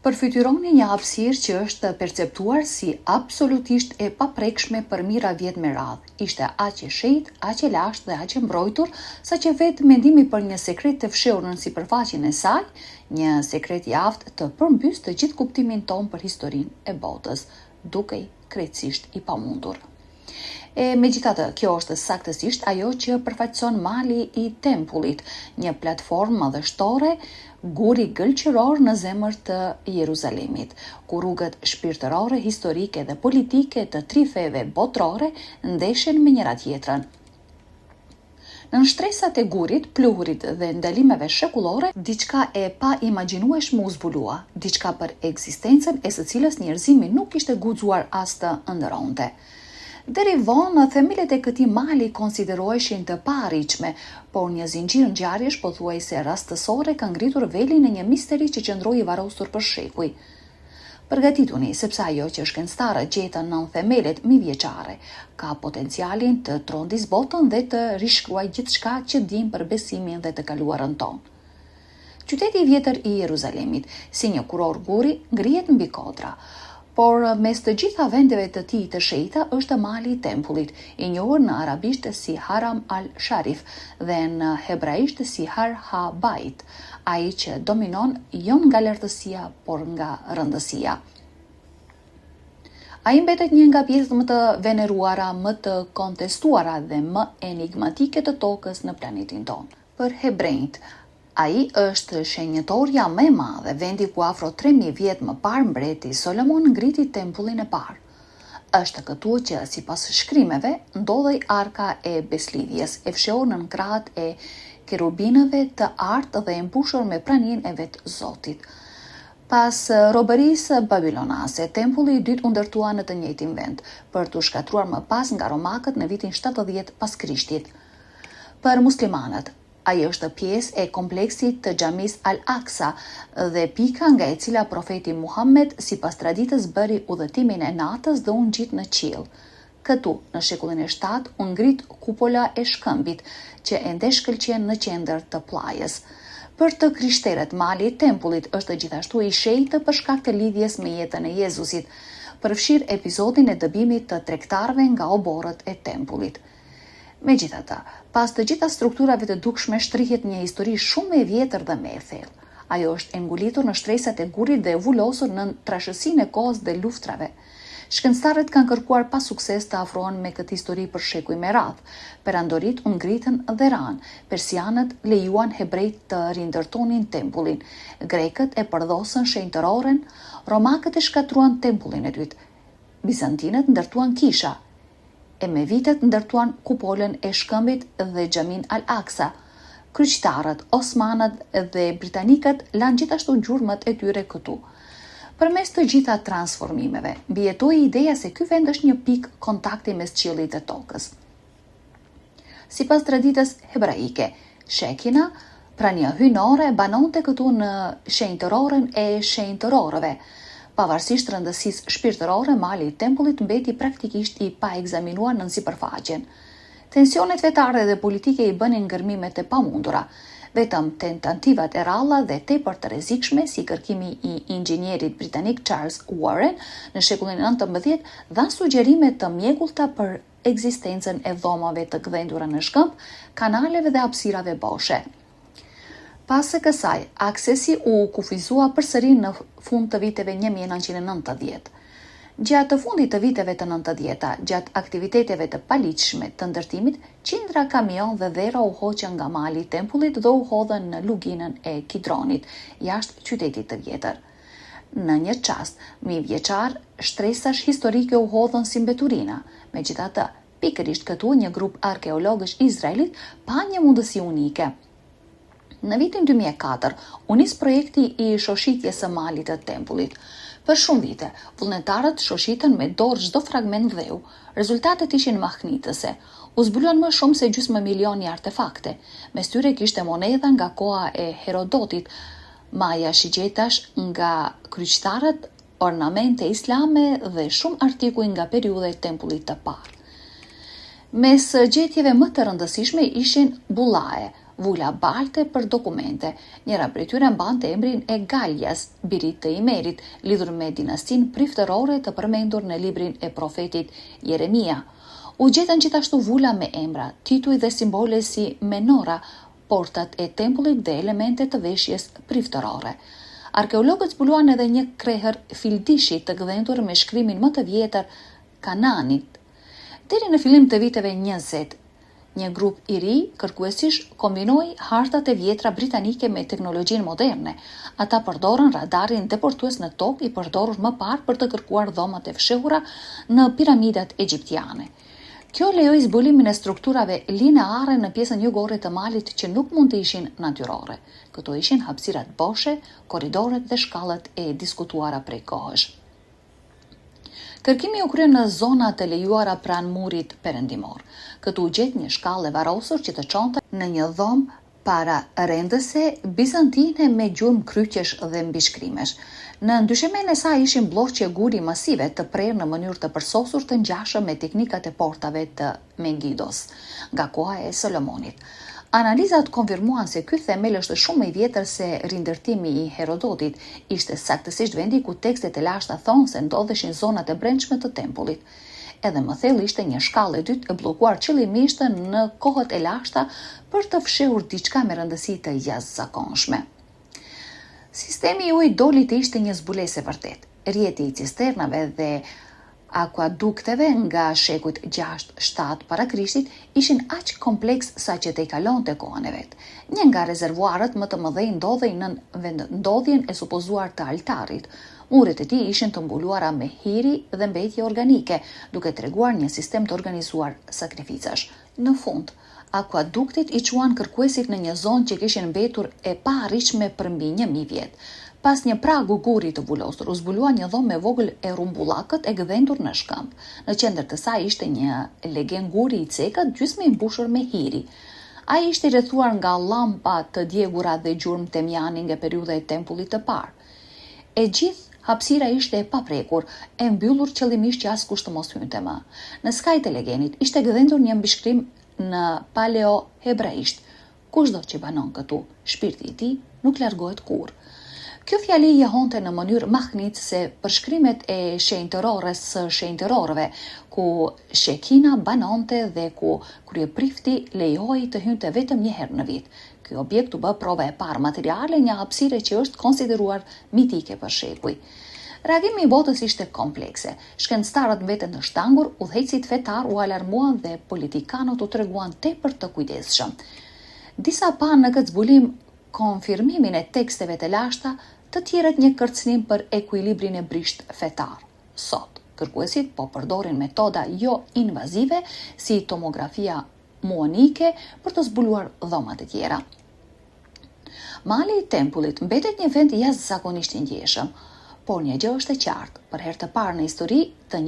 Përfytyroni një hapësirë që është perceptuar si absolutisht e paprekshme për mira vjet me radhë. Ishte aq e shejtë, aq e lashtë dhe aq e mbrojtur, saqë vetë mendimi për një sekret të fshehur në sipërfaqen e saj, një sekret i aftë të përmbys të gjithë kuptimin ton për historinë e botës, dukej krejtësisht i pamundur. Megjithatë, kjo është saktësisht ajo që përfaqëson mali i tempullit, një platformë madhështore, guri gëlqëror në zemër të Jeruzalemit, ku rrugët shpirtërore, historike dhe politike të tri feve botërore ndeshen me njëra tjetrën. Në shtresat e gurit, pluhurit dhe ndalimeve shekullore, diçka e pa imagjinueshme u zbulua, diçka për ekzistencën e së cilës njerëzimi nuk ishte guxuar as të ëndërronte. Deri vonë, themelet e këtij mali konsideroheshin të paarritshme, por një zinxhir ngjarjesh pothuajse rastësore ka ngritur velin në një misteri që qëndroi i varrosur për shekuj. Përgatituni, sepse ajo që shkencëtarët gjetën nën themelet mijëvjeçare ka potencialin të trondis botën dhe të rishkruajë gjithçka që dimë për besimin dhe të kaluarën tonë. Qyteti i vjetër i Jeruzalemit, si një kuror guri, ngrihet mbi kodra. Por mes të gjitha vendeve të tij të shenjta është mali i tempullit, i njohur në arabisht si Haram al-Sharif dhe në hebraisht si Har ha-Bait, ai që dominon jo nga lartësia, por nga rëndësia. Ai mbetet një nga pjesët më të veneruara, më të kontestuara dhe më enigmatike të tokës në planetin tonë. Për hebrejt, ai është shenjëtorja më e madhe, vendi ku afro 3000 vjet më parë mbreti Solomon ngriti tempullin e parë. Është këtu që, sipas shkrimeve, ndodhej arka e beslidhjes, e fshehur nën krahët e kerubinëve të artë dhe e mbushur me praninë e vet Zotit. Pas robërisë babilonase, tempulli i dytë u ndërtua në të njëjtin vend, për t'u shkatruar më pas nga romakët në vitin 70 pas Krishtit. Për muslimanët, ai është pjesë e kompleksit të xhamis Al-Aqsa dhe pika nga e cila profeti Muhammed sipas traditës bëri udhëtimin e natës dhe u ngjit në qiell. Këtu, në shekullin e 7, u ngrit kupola e shkëmbit, që ende shkëlqen në qendër të pllajës. Për të krishterët, mali i tempullit është gjithashtu i shenjtë për shkak të lidhjes me jetën e Jezusit, përfshir episodin e dëbimit të tregtarëve nga oborrët e tempullit. Megjithatë, pas të gjitha strukturave të dukshme shtrihet një histori shumë e vjetër dhe me e thellë. Ajo është ngulitur në shtresat e gurit dhe e vulosur në trashësinë e kohës dhe luftrave. Shkencëtarët kanë kërkuar pa sukses të afrohen me këtë histori për shekuj me radhë. Perandorit u ngritën dhe ranë, persianët lejuan hebrejt të rindërtonin tempullin, grekët e përdhosën shenjtëroren, romakët e shkatruan tempullin e dytë, bizantinët ndërtuan kisha, e me vitet ndërtuan kupolën e shkëmbit dhe xhamin Al-Aqsa. Kryqëtarët, osmanët dhe britanikët lanë gjithashtu gjurmët e tyre këtu. Përmes të gjitha transformimeve, mbijetoi ideja se ky vend është një pikë kontakti mes qiellit dhe tokës. Sipas traditës hebraike, Shekina, prania hyjnore, banonte këtu në shenjtëroren e shenjtërorëve. Pavarësisht rëndësisë shpirtërore, mali i tempullit mbeti praktikisht i paekzaminuar nën sipërfaqen. Tensionet fetare dhe politike i bënin ngërmimet e pamundura. Vetëm tentativat e rralla dhe tepër të rrezikshme, si kërkimi i inxhinierit britanik Charles Warren në shekullin 19, dhanë sugjerime të mjekullta për ekzistencën e dhomave të gdhendura në shkëmb, kanaleve dhe hapësirave boshe. Pas së kësaj, aksesi u kufizua përsëri në fund të viteve 1990. Gjatë fundit të viteve të 90-ta, gjatë aktiviteteve të paligjshme të ndërtimit, qindra kamion dhe dhera u hoqën nga mali i tempullit dhe u hodhën në luginën e Kidronit, jashtë qytetit të vjetër. Në një çast mijëvjeçar, shtresash historike u hodhën si mbeturina. Megjithatë, pikërisht këtu një grup arkeologësh izraelit pa një mundësi unike. Në vitin 2004, u nis projekti i shoshitjes së malit të tempullit. Për shumë vite, vullnetarët shoshitën me dorë çdo fragment dheu. Rezultatet ishin mahnitëse. U zbuluan më shumë se gjysmë milioni artefakte. Mes tyre kishte monedha nga koha e Herodotit, maja shigjetash nga kryqëtarët, ornamente islame dhe shumë artikuj nga periudha e tempullit të parë. Mes gjetjeve më të rëndësishme ishin bullae, vula balte për dokumente. Njëra prej tyre mbante emrin e Galjas, birit të Imerit, lidhur me dinastin priftërore të përmendur në librin e profetit Jeremia. U gjetën gjithashtu vula me emra, tituj dhe simbole si menora, portat e tempullit dhe elemente të veshjes priftërore. Arkeologët zbuluan edhe një krehër fildishi të gdhendur me shkrimin më të vjetër Kananit. Deri në fillim të viteve 20, një grup i ri kërkuesish kombinoi hartat e vjetra britanike me teknologjinë moderne. Ata përdorën radarin deportues në tokë i përdorur më parë për të kërkuar dhomat e fshehura në piramidat egjiptiane. Kjo lejoi zbulimin e strukturave lineare në pjesën jugore të malit që nuk mund të ishin natyrore. Këto ishin hapësirat boshe, korridoret dhe shkallët e diskutuara prej kohësh. Kërkimi u krye në zona të lejuara pranë murit perëndimor. Këtu u gjet një shkallë e varrosur që të çonte në një dhomë para rendëse bizantine me gjurmë kryqesh dhe mbishkrimesh. Në ndyshimin e saj ishin blloqe guri masive të prerë në mënyrë të përsosur të ngjashëm me teknikat e portave të Megidos, nga koha e Solomonit. Analizat konfirmuan se ky themel është shumë më i vjetër se rindërtimi i Herodotit, ishte saktësisht vendi ku tekstet e lashta thonë se ndodheshin zonat e brendshme të tempullit. Edhe më thellë ishte një shkallë e dytë e bllokuar qëllimisht në kohët e lashta për të fshehur diçka me rëndësi të jashtëzakonshme. Sistemi i ujit doli të ishte një zbulesë e vërtet. Rrjeti i cisternave dhe akuadukteve nga shekujt 6-7 para Krishtit ishin aq kompleks sa që te i kalonte kohën e vet. Një nga rezervuarët më të mëdhenj ndodhej në vendndodhjen e supozuar të altarit. Muret e tij ishin të mbuluara me hiri dhe mbetje organike, duke treguar një sistem të organizuar sakrificash. Në fund, akuaduktit i quan kërkuesit në një zonë që kishin mbetur e paarritshme për mbi 1000 vjet. Pas një pragu guri të vulosur, u zbulua një dhomë me vogël e rumbullakët e gdhendur në shkëmb. Në qendër të saj ishte një legen guri i cekët, gjysmë i mbushur me hiri. Ai ishte rrethuar nga llampa të djegura dhe gjurmë temjani nga periudha e tempullit të parë. E gjithë hapësira ishte e paprekur, e mbyllur qëllimisht që askush të mos hynte më. Në skajt e legenit ishte gdhendur një mbishkrim në paleo-hebraisht. Kushdo që banon këtu, shpirti i tij nuk largohet kurrë. Kjo fjali jehonte në mënyrë mahnitëse për shkrimet e shenjtërores së shenjtërorëve, ku Shekina banonte dhe ku kryeprifti lejohej të hynte vetëm një herë në vit. Ky objekt u bë prova e parë materiale një hapësire që është konsideruar mitike për shekuj. Reagimi i botës ishte komplekse. Shkencëtarët mbeten të shtangur, udhëheqësit fetar u alarmuan dhe politikanët u treguan tepër të kujdesshëm. Disa panë në këtë zbulim konfirmimin e teksteve të lashta, të tjerët një kërcënim për ekuilibrin e brisht fetar. Sot, kërkuesit po përdorin metoda jo invazive si tomografia muonike për të zbuluar dhomat e tjera. Mali i tempullit mbetet një vend jashtëzakonisht i ndjeshëm, por një gjë është e qartë, për herë të parë në histori të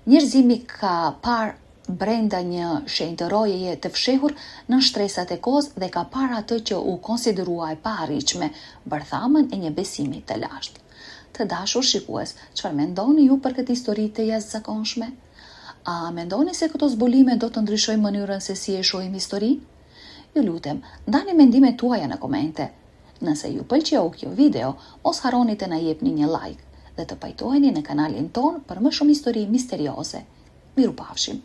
njerëzimi ka parë brenda një shenjtërojeje të fshehur në shtresat e kohës dhe ka parë atë që u konsiderua e paarritshme, bërthamën e një besimi të lashtë. Të dashur shikues, çfarë mendoni ju për këtë histori të jashtëzakonshme? A mendoni se këto zbulime do të ndryshojnë mënyrën se si e shohim historinë? Ju lutem, ndani mendimet tuaja në komente. Nëse ju pëlqeu kjo video, mos harroni të na jepni një like dhe të pajtoheni në kanalin ton për më shumë histori misterioze. Mirupafshim.